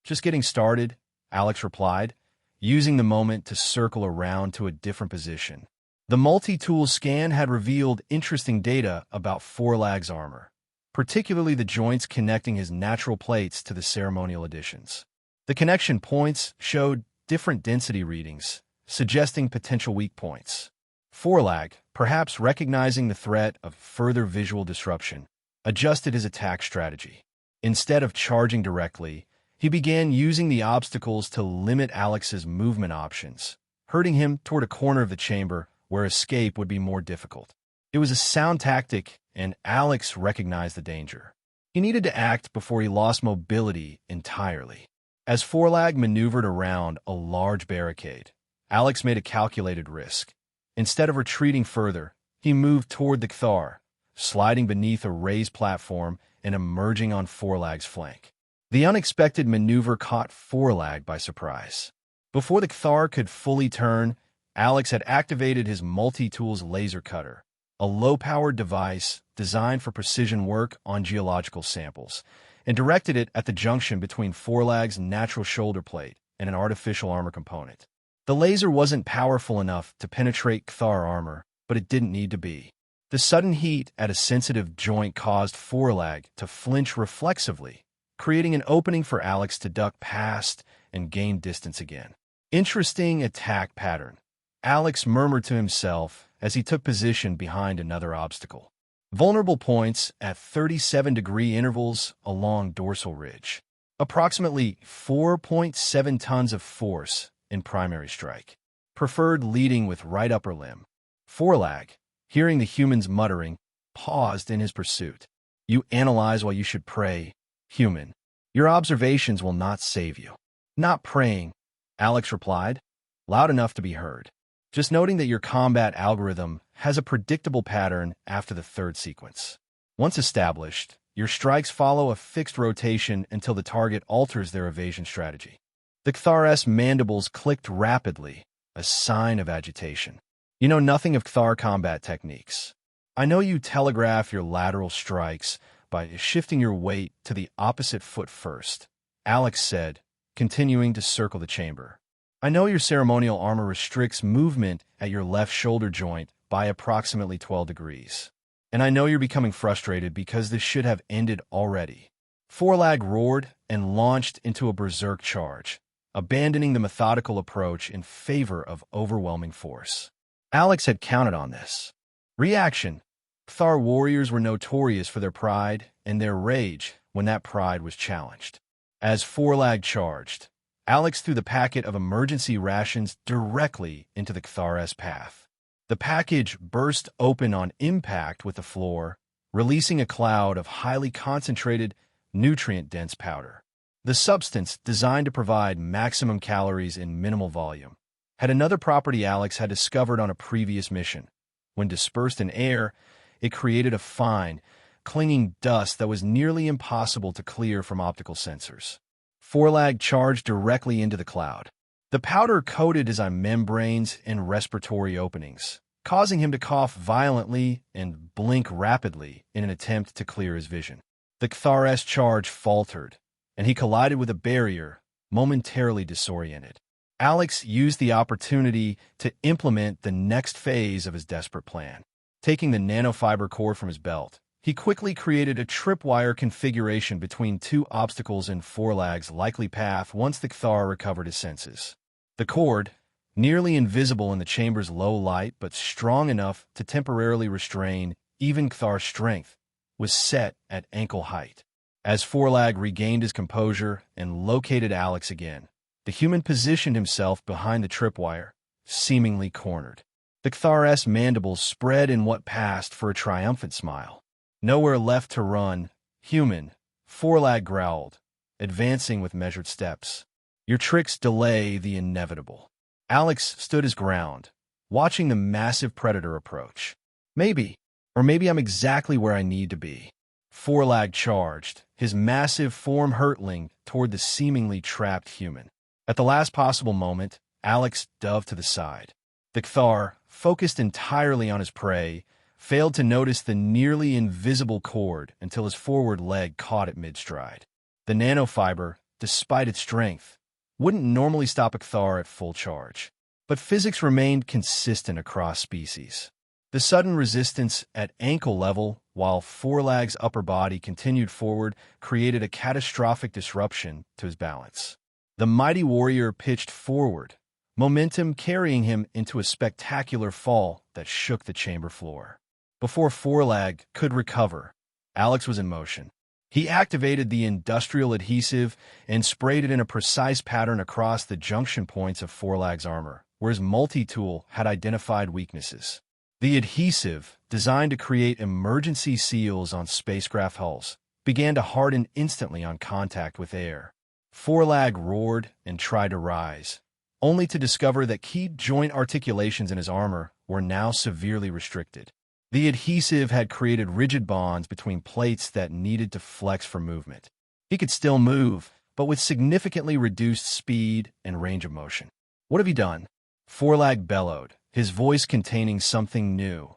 Just getting started, Alex replied, using the moment to circle around to a different position. The multi-tool scan had revealed interesting data about Forelag's armor, particularly the joints connecting his natural plates to the ceremonial additions. The connection points showed different density readings, suggesting potential weak points. Forelag, perhaps recognizing the threat of further visual disruption, adjusted his attack strategy. Instead of charging directly, he began using the obstacles to limit Alex's movement options, herding him toward a corner of the chamber where escape would be more difficult. It was a sound tactic, and Alex recognized the danger. He needed to act before he lost mobility entirely. As Forelag maneuvered around a large barricade, Alex made a calculated risk. Instead of retreating further, he moved toward the Kthar, sliding beneath a raised platform and emerging on Forelag's flank. The unexpected maneuver caught Forelag by surprise. Before the Kthar could fully turn, Alex had activated his multi-tools laser cutter, a low-powered device designed for precision work on geological samples, and directed it at the junction between Forelag's natural shoulder plate and an artificial armor component. The laser wasn't powerful enough to penetrate Kthar armor, but it didn't need to be. The sudden heat at a sensitive joint caused Forelag to flinch reflexively, creating an opening for Alex to duck past and gain distance again. Interesting attack pattern, Alex murmured to himself as he took position behind another obstacle. Vulnerable points at 37-degree intervals along dorsal ridge. Approximately 4.7 tons of force in primary strike. Preferred leading with right upper limb. Forelag, hearing the human's muttering, paused in his pursuit. You analyze while you should pray, human. Your observations will not save you. Not praying, Alex replied, loud enough to be heard. Just noting that your combat algorithm has a predictable pattern after the third sequence. Once established, your strikes follow a fixed rotation until the target alters their evasion strategy. The Kthar's mandibles clicked rapidly, a sign of agitation. You know nothing of Kthar combat techniques. I know you telegraph your lateral strikes by shifting your weight to the opposite foot first, Alex said, continuing to circle the chamber. I know your ceremonial armor restricts movement at your left shoulder joint by approximately 12 degrees. And I know you're becoming frustrated because this should have ended already. Forelag roared and launched into a berserk charge, abandoning the methodical approach in favor of overwhelming force. Alex had counted on this. Reaction. Kthar warriors were notorious for their pride and their rage when that pride was challenged. As Forelag charged, Alex threw the packet of emergency rations directly into the Kthar's path. The package burst open on impact with the floor, releasing a cloud of highly concentrated, nutrient-dense powder. The substance, designed to provide maximum calories in minimal volume, had another property Alex had discovered on a previous mission. When dispersed in air, it created a fine, clinging dust that was nearly impossible to clear from optical sensors. Forelag charged directly into the cloud. The powder coated his membranes and respiratory openings, causing him to cough violently and blink rapidly in an attempt to clear his vision. The Kthar's charge faltered, and he collided with a barrier, momentarily disoriented. Alex used the opportunity to implement the next phase of his desperate plan. Taking the nanofiber cord from his belt, he quickly created a tripwire configuration between two obstacles in Forelag's likely path once the Kthar recovered his senses. The cord, nearly invisible in the chamber's low light but strong enough to temporarily restrain even Kthar's strength, was set at ankle height. As Forelag regained his composure and located Alex again, the human positioned himself behind the tripwire, seemingly cornered. The Kthar's mandibles spread in what passed for a triumphant smile. Nowhere left to run, human, Forelag growled, advancing with measured steps. Your tricks delay the inevitable. Alex stood his ground, watching the massive predator approach. Maybe I'm exactly where I need to be. Forelag charged, his massive form hurtling toward the seemingly trapped human. At the last possible moment, Alex dove to the side. The Cthar, focused entirely on his prey, failed to notice the nearly invisible cord until his forward leg caught it mid-stride. The nanofiber, despite its strength, wouldn't normally stop a Cthar at full charge. But physics remained consistent across species. The sudden resistance at ankle level, while Forlag's upper body continued forward, created a catastrophic disruption to his balance. The mighty warrior pitched forward, momentum carrying him into a spectacular fall that shook the chamber floor. Before Forlag could recover, Alex was in motion. He activated the industrial adhesive and sprayed it in a precise pattern across the junction points of Forlag's armor, where his multi-tool had identified weaknesses. The adhesive, designed to create emergency seals on spacecraft hulls, began to harden instantly on contact with air. Forlag roared and tried to rise, only to discover that key joint articulations in his armor were now severely restricted. The adhesive had created rigid bonds between plates that needed to flex for movement. He could still move, but with significantly reduced speed and range of motion. "What have you done?" Forlag bellowed, his voice containing something new.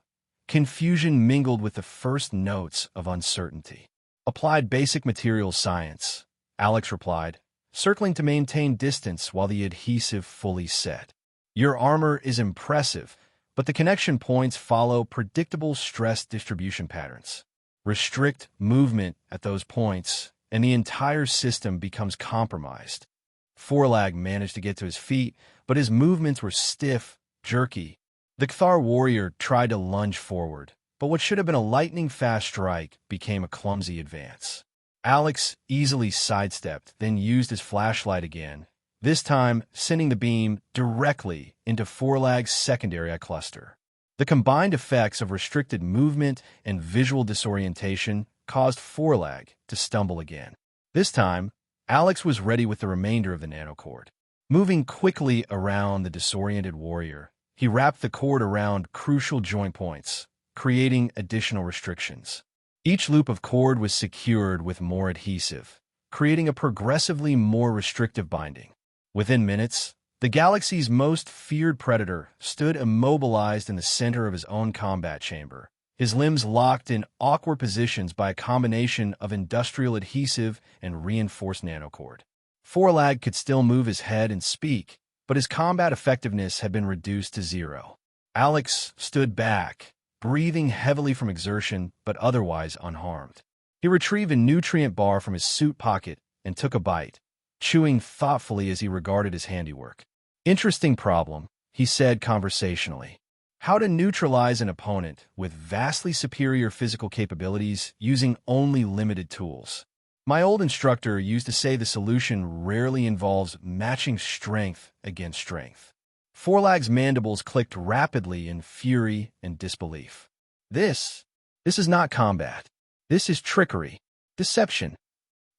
Confusion mingled with the first notes of uncertainty. "Applied basic materials science," Alex replied, circling to maintain distance while the adhesive fully set. "Your armor is impressive, but the connection points follow predictable stress distribution patterns. Restrict movement at those points, and the entire system becomes compromised." Forlag managed to get to his feet, but his movements were stiff, jerky. The Cthar warrior tried to lunge forward, but what should have been a lightning-fast strike became a clumsy advance. Alex easily sidestepped, then used his flashlight again, this time sending the beam directly into Forlag's secondary eye cluster. The combined effects of restricted movement and visual disorientation caused Forlag to stumble again. This time, Alex was ready with the remainder of the nanocord. Moving quickly around the disoriented warrior, he wrapped the cord around crucial joint points, creating additional restrictions. Each loop of cord was secured with more adhesive, creating a progressively more restrictive binding. Within minutes, the galaxy's most feared predator stood immobilized in the center of his own combat chamber, his limbs locked in awkward positions by a combination of industrial adhesive and reinforced nanocord. Forlag could still move his head and speak, but his combat effectiveness had been reduced to zero. Alex stood back, breathing heavily from exertion but otherwise unharmed. He retrieved a nutrient bar from his suit pocket and took a bite, chewing thoughtfully as he regarded his handiwork. "Interesting problem," he said conversationally. "How to neutralize an opponent with vastly superior physical capabilities using only limited tools. My old instructor used to say the solution rarely involves matching strength against strength." Forlag's mandibles clicked rapidly in fury and disbelief. This is not combat. This is trickery, deception.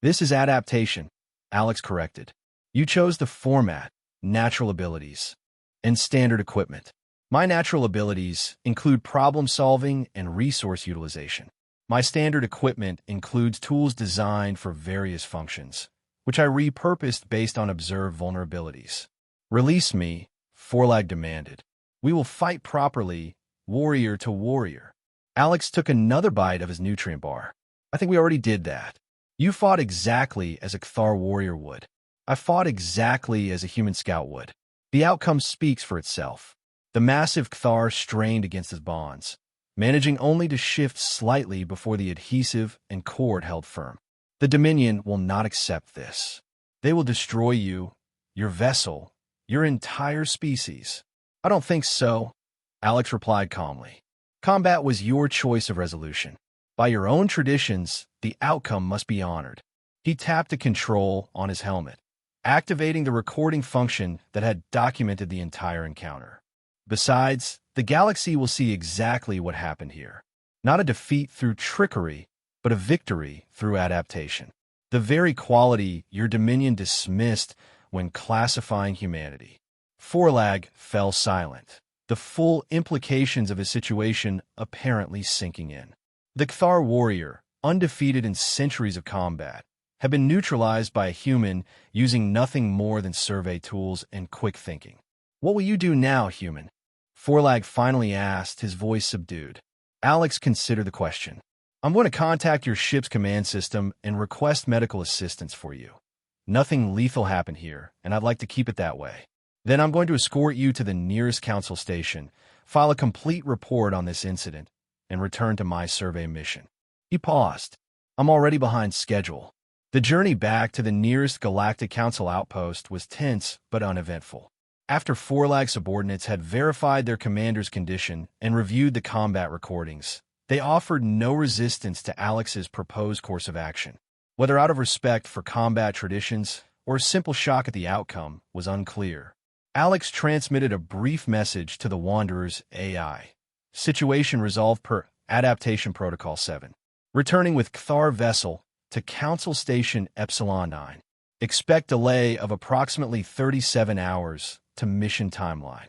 This is adaptation," Alex corrected. "You chose the format, natural abilities, and standard equipment. My natural abilities include problem-solving and resource utilization. My standard equipment includes tools designed for various functions, which I repurposed based on observed vulnerabilities." "Release me," Forlag demanded. "We will fight properly, warrior to warrior." Alex took another bite of his nutrient bar. "I think we already did that. You fought exactly as a Cthar warrior would. I fought exactly as a human scout would. The outcome speaks for itself." The massive Cthar strained against his bonds, managing only to shift slightly before the adhesive and cord held firm. "The Dominion will not accept this. They will destroy you, your vessel, your entire species." "I don't think so," Alex replied calmly. "Combat was your choice of resolution. By your own traditions, the outcome must be honored." He tapped a control on his helmet, activating the recording function that had documented the entire encounter. "Besides, the galaxy will see exactly what happened here. Not a defeat through trickery, but a victory through adaptation. The very quality your Dominion dismissed when classifying humanity." Forlag fell silent, the full implications of his situation apparently sinking in. The Cthar warrior, undefeated in centuries of combat, had been neutralized by a human using nothing more than survey tools and quick thinking. What will you do now, human? Forlag finally asked, his voice subdued. Alex considered the question. I'm going to contact your ship's command system and request medical assistance for you. Nothing lethal happened here, and I'd like to keep it that way. Then I'm going to escort you to the nearest council station, file a complete report on this incident, and return to my survey mission. He paused. I'm already behind schedule. The journey back to the nearest Galactic Council outpost was tense but uneventful. After Forlag subordinates had verified their commander's condition and reviewed the combat recordings, they offered no resistance to Alex's proposed course of action. Whether out of respect for combat traditions or a simple shock at the outcome was unclear. Alex transmitted a brief message to the Wanderer's AI. Situation resolved per Adaptation Protocol 7. Returning with Cthar vessel to Council Station Epsilon 9. Expect delay of approximately 37 hours to mission timeline.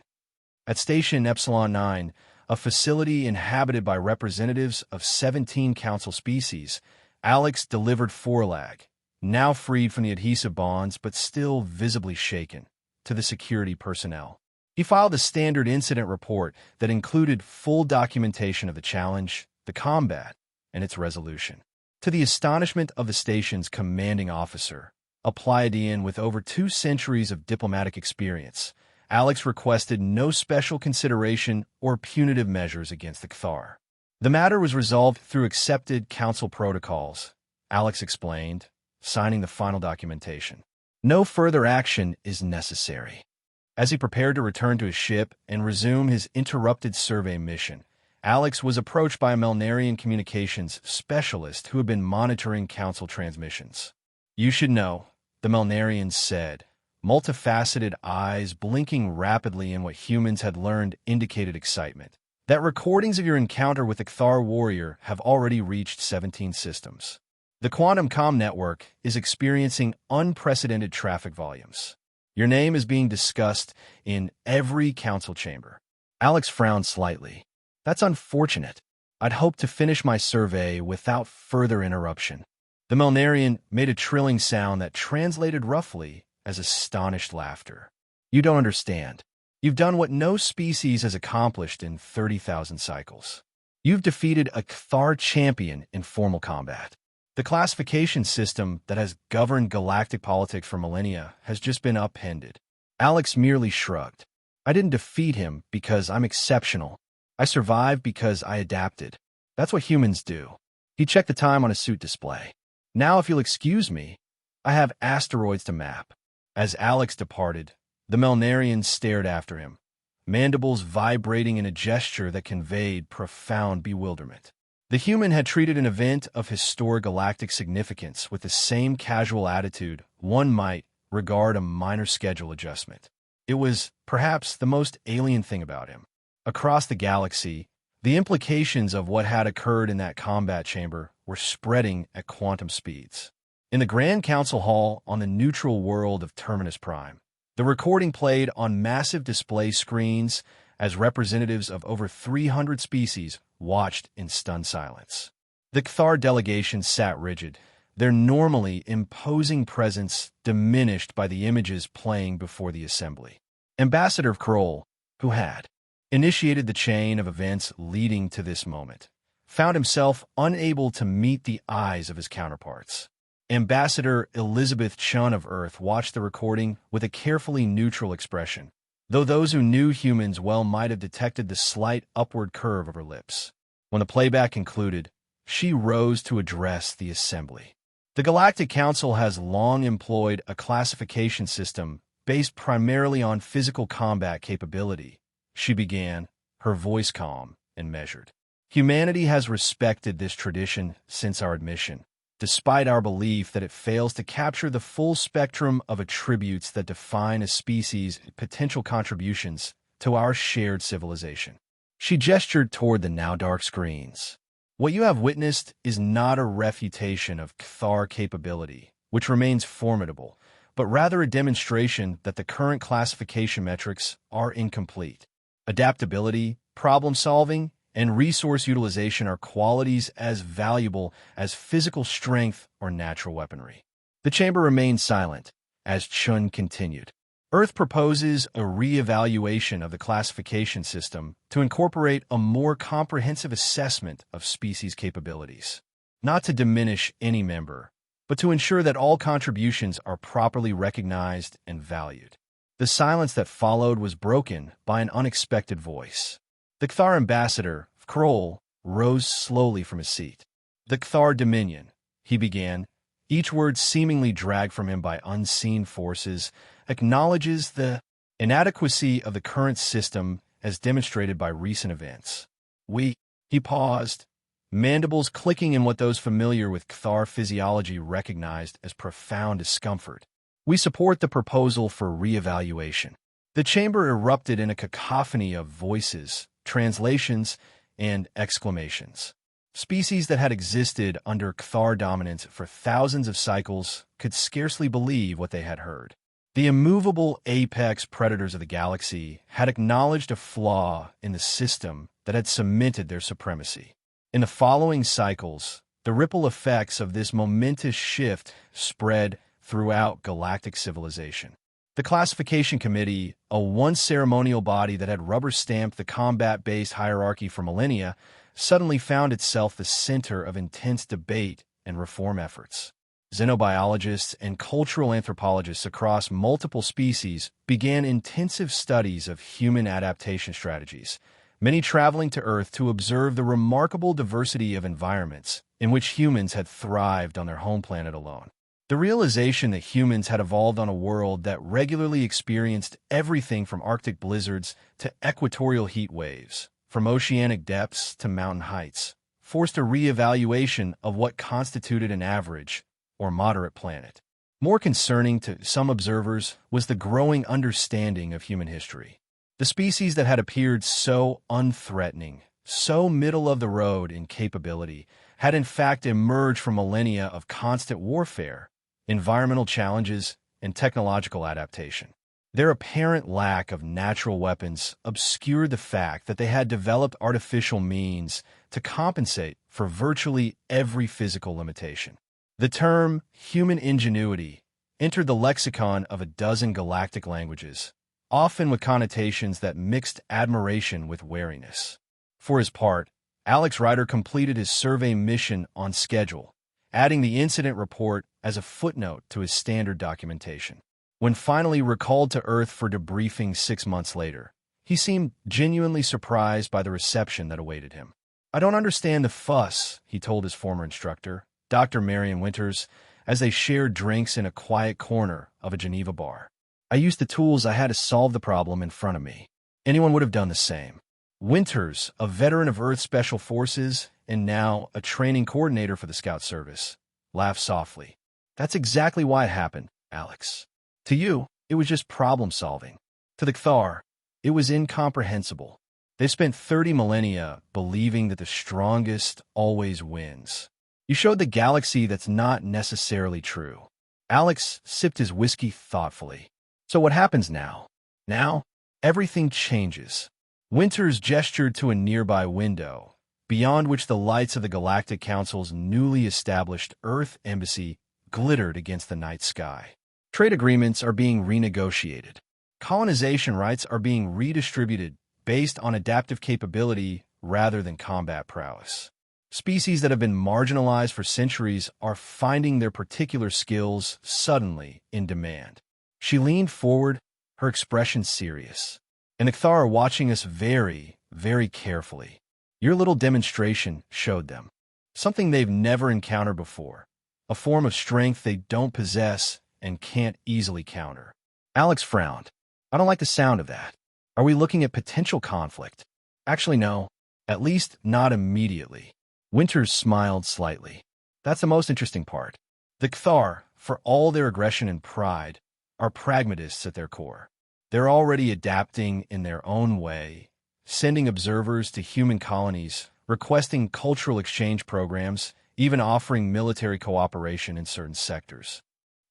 At Station Epsilon 9, a facility inhabited by representatives of 17 Council species, Alex delivered Forlag, now freed from the adhesive bonds but still visibly shaken, to the security personnel. He filed a standard incident report that included full documentation of the challenge, the combat, and its resolution. To the astonishment of the station's commanding officer, a Pleiadian with over 2 centuries of diplomatic experience, Alex requested no special consideration or punitive measures against the Cthar. The matter was resolved through accepted council protocols, Alex explained, signing the final documentation. No further action is necessary. As he prepared to return to his ship and resume his interrupted survey mission, Alex was approached by a Melnarian communications specialist who had been monitoring council transmissions. You should know, the Melnarian said, multifaceted eyes blinking rapidly in what humans had learned indicated excitement, that recordings of your encounter with the Cthar warrior have already reached 17 systems. The Quantum Com network is experiencing unprecedented traffic volumes. Your name is being discussed in every council chamber. Alex frowned slightly. That's unfortunate. I'd hoped to finish my survey without further interruption. The Melnarian made a trilling sound that translated roughly as astonished laughter. You don't understand. You've done what no species has accomplished in 30,000 cycles. You've defeated a Cthar champion in formal combat. The classification system that has governed galactic politics for millennia has just been upended. Alex merely shrugged. I didn't defeat him because I'm exceptional. I survived because I adapted. That's what humans do. He checked the time on his suit display. Now, if you'll excuse me, I have asteroids to map. As Alex departed, the Melnarian stared after him, mandibles vibrating in a gesture that conveyed profound bewilderment. The human had treated an event of historic galactic significance with the same casual attitude one might regard a minor schedule adjustment. It was, perhaps, the most alien thing about him. Across the galaxy, the implications of what had occurred in that combat chamber were spreading at quantum speeds. In the Grand Council Hall on the neutral world of Terminus Prime, the recording played on massive display screens as representatives of over 300 species watched in stunned silence. The Cthar delegation sat rigid, their normally imposing presence diminished by the images playing before the assembly. Ambassador Kroll, who had initiated the chain of events leading to this moment, found himself unable to meet the eyes of his counterparts. Ambassador Elizabeth Chun of Earth watched the recording with a carefully neutral expression, though those who knew humans well might have detected the slight upward curve of her lips. When the playback concluded, she rose to address the assembly. The Galactic Council has long employed a classification system based primarily on physical combat capability, she began, her voice calm and measured. Humanity has respected this tradition since our admission, despite our belief that it fails to capture the full spectrum of attributes that define a species' potential contributions to our shared civilization. She gestured toward the now dark screens. What you have witnessed is not a refutation of Cthar capability, which remains formidable, but rather a demonstration that the current classification metrics are incomplete. Adaptability, problem-solving, and resource utilization are qualities as valuable as physical strength or natural weaponry. The chamber remained silent as Chun continued. Earth proposes a re-evaluation of the classification system to incorporate a more comprehensive assessment of species capabilities, not to diminish any member, but to ensure that all contributions are properly recognized and valued. The silence that followed was broken by an unexpected voice. The Kthar ambassador, Kroll, rose slowly from his seat. "The Kthar Dominion," he began, each word seemingly dragged from him by unseen forces, "acknowledges the inadequacy of the current system as demonstrated by recent events. He paused, mandibles clicking in what those familiar with Kthar physiology recognized as profound discomfort. "We support the proposal for reevaluation." The chamber erupted in a cacophony of voices, translations, and exclamations. Species that had existed under Kthar dominance for thousands of cycles could scarcely believe what they had heard. The immovable apex predators of the galaxy had acknowledged a flaw in the system that had cemented their supremacy. In the following cycles, the ripple effects of this momentous shift spread throughout galactic civilization. The Classification Committee, a once ceremonial body that had rubber-stamped the combat-based hierarchy for millennia, suddenly found itself the center of intense debate and reform efforts. Xenobiologists and cultural anthropologists across multiple species began intensive studies of human adaptation strategies, many traveling to Earth to observe the remarkable diversity of environments in which humans had thrived on their home planet alone. The realization that humans had evolved on a world that regularly experienced everything from Arctic blizzards to equatorial heat waves, from oceanic depths to mountain heights, forced a re-evaluation of what constituted an average or moderate planet. More concerning to some observers was the growing understanding of human history. The species that had appeared so unthreatening, so middle of the road in capability, had in fact emerged from millennia of constant warfare, environmental challenges, and technological adaptation. Their apparent lack of natural weapons obscured the fact that they had developed artificial means to compensate for virtually every physical limitation. The term human ingenuity entered the lexicon of a dozen galactic languages, often with connotations that mixed admiration with wariness. For his part, Alex Ryder completed his survey mission on schedule, adding the incident report as a footnote to his standard documentation. When finally recalled to Earth for debriefing 6 months later, he seemed genuinely surprised by the reception that awaited him. "I don't understand the fuss," he told his former instructor, Dr. Marion Winters, as they shared drinks in a quiet corner of a Geneva bar. "I used the tools I had to solve the problem in front of me. Anyone would have done the same." Winters, a veteran of Earth Special Forces and now a training coordinator for the Scout Service, laughed softly. "That's exactly why it happened, Alex. To you, it was just problem-solving. To the Kthar, it was incomprehensible. They've spent 30 millennia believing that the strongest always wins. You showed the galaxy that's not necessarily true." Alex sipped his whiskey thoughtfully. "So what happens now? Now, everything changes." Winters gestured to a nearby window, beyond which the lights of the Galactic Council's newly established Earth Embassy glittered against the night sky. Trade agreements are being renegotiated. Colonization rights are being redistributed based on adaptive capability rather than combat prowess. Species that have been marginalized for centuries are finding their particular skills suddenly in demand. She leaned forward, her expression serious. "And the Kthar are watching us very, very carefully. Your little demonstration showed them something they've never encountered before, a form of strength they don't possess and can't easily counter." Alex frowned. "I don't like the sound of that. Are we looking at potential conflict?" "Actually, no. At least not immediately." Winters smiled slightly. "That's the most interesting part. The Kthar, for all their aggression and pride, are pragmatists at their core. They're already adapting in their own way, sending observers to human colonies, requesting cultural exchange programs, even offering military cooperation in certain sectors.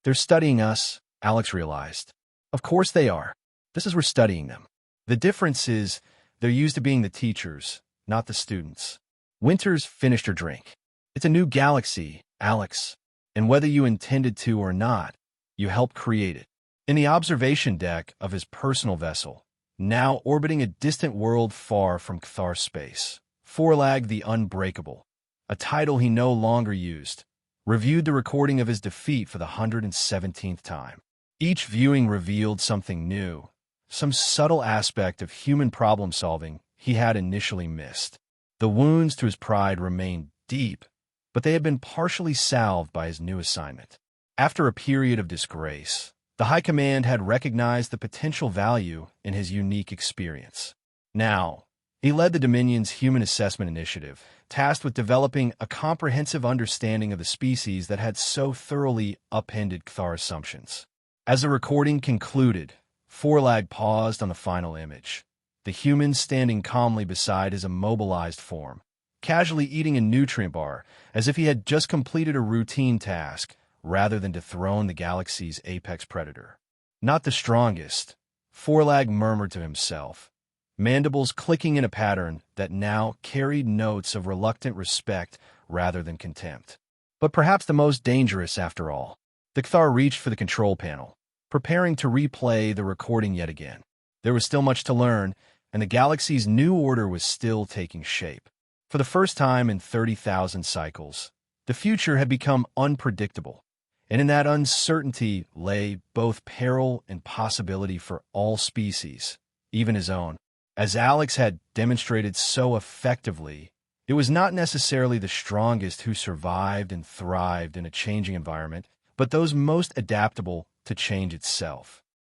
They're studying us," Alex realized. "Of course they are. This is we're studying them. The difference is they're used to being the teachers, not the students." Winters finished her drink. "It's a new galaxy, Alex, and whether you intended to or not, you helped create it. In the observation deck of his personal vessel, now orbiting a distant world far from Cthar space, Forlag the Unbreakable, a title he no longer used, reviewed the recording of his defeat for the 117th time. Each viewing revealed something new, some subtle aspect of human problem-solving he had initially missed. The wounds to his pride remained deep, but they had been partially salved by his new assignment. After a period of disgrace, the High Command had recognized the potential value in his unique experience. Now, he led the Dominion's Human Assessment Initiative, tasked with developing a comprehensive understanding of the species that had so thoroughly upended Cthar assumptions. As the recording concluded, Forlag paused on the final image, the human standing calmly beside his immobilized form, casually eating a nutrient bar as if he had just completed a routine task rather than dethrone the galaxy's apex predator. Not the strongest, Forlag murmured to himself, mandibles clicking in a pattern that now carried notes of reluctant respect rather than contempt. But perhaps the most dangerous after all. The Cthar reached for the control panel, preparing to replay the recording yet again. There was still much to learn, and the galaxy's new order was still taking shape. For the first time in 30,000 cycles, the future had become unpredictable, and in that uncertainty lay both peril and possibility for all species, even his own. As Alex had demonstrated so effectively, it was not necessarily the strongest who survived and thrived in a changing environment, but those most adaptable to change itself.